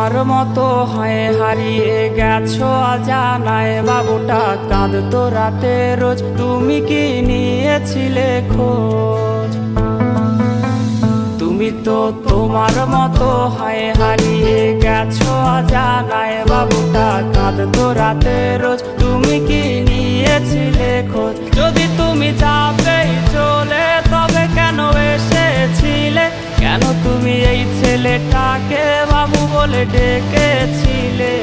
তোমার মতো হয় হারিয়ে গেছো অজানায়, বাবুটা কাঁদতো রাতে রোজ, তুমি কি নিয়েছিলে খোঁজ? তুমি তো তোমার মতো হয় হারিয়ে গেছো অজানায়, বাবুটা কাঁদতো রাতে রোজ, তুমি কি নিয়েছিলে খোঁজ? যদি তুমি যাবেই চলে তবে কেন এসেছিলে? কেন তুমি এই ছেলেটাকে বাবু বলে ডেকেছিলে?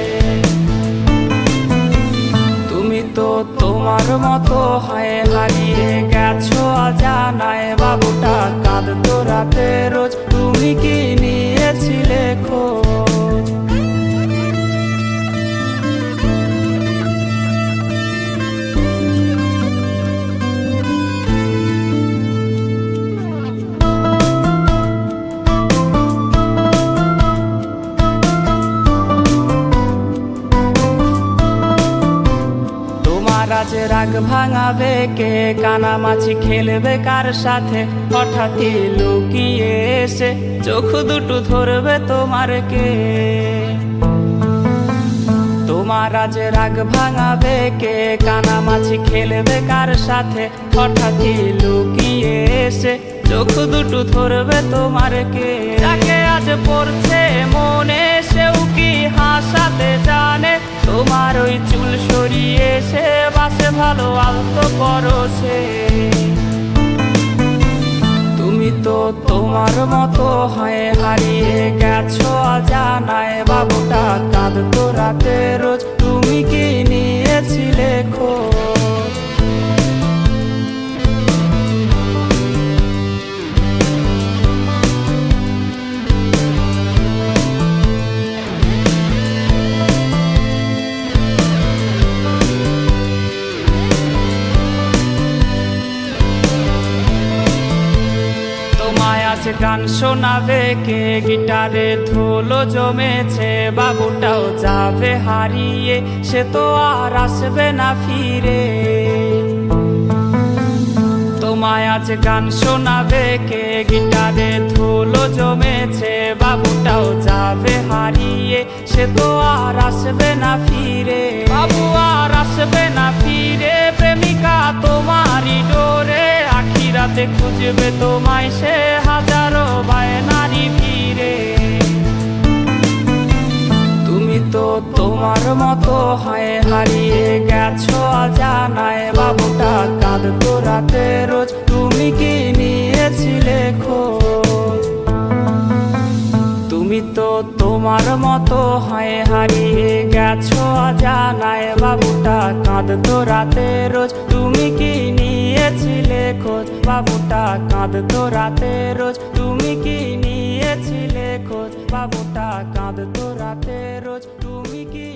তুমি তো তোমার মতো হয় হারিয়ে গেছো অজানায়, বাবুটা কাঁদতো রাতে রোজ, তুমি কি নিয়েছিলে খোঁজ? আজ রাগ ভাঙাবে কে? কানামাছি খেলবে কার সাথে? হঠাৎই লুকিয়ে এসে চোখ দুটো ধরবে তোমার কে? তোমার আজ রাগ ভাঙাবে কে? কানামাছি খেলবে কার সাথে? হঠাৎই লুকিয়ে এসে চোখ দুটো ধরবে তোমার কে? যাকে আজ পড়ছে মনে সেও কি হাসাতে জানে? তোমার ওই চুল সরিয়ে সে বাসে ভালো আলতো পরশে। তুমি তো তোমার মতো হয় হারিয়ে গেছো অজানায়, বাবুটা কাঁদতো রাতে রোজ, তুমি কি নিয়েছিলে খোঁজ? আজ গান শোনাবে কে? গিটারে ধুলো জমেছে, বাবুটাও যাবে হারিয়ে, সে তো আর আসবে না ফিরে। তোমায় আজ গান শোনাবে কে? গিটারে ধুলো জমেছে, বাবুটাও যাবে হারিয়ে, সে তো আর আসবে না ফিরে। বাবু আর আসবে না ফিরে, প্রেমিকা তোমারই ডোরে, আখিরাতে খুঁজবে তোমায় সে হাজারো বায়নারি ভিড়ে। তুমি তো তোমার মতো হয় হারিয়ে গেছো অজানায়, বাবুটা কাঁদতো রাতে রোজ, তুমি কি নিয়েছিলে খোঁজ? তুমি তো তোমার মতো হয় হারিয়ে গেছো অজানায়, বাবুটা কাঁদতো রাতে রোজ, তুমি কি নিয়েছিলে খোঁজ? বাবুটা কাঁদতো রাতে রোজ, তুমি কি নিয়েছিলে খোঁজ? বাবুটা কাঁদতো রাতে রোজ, তুমি কি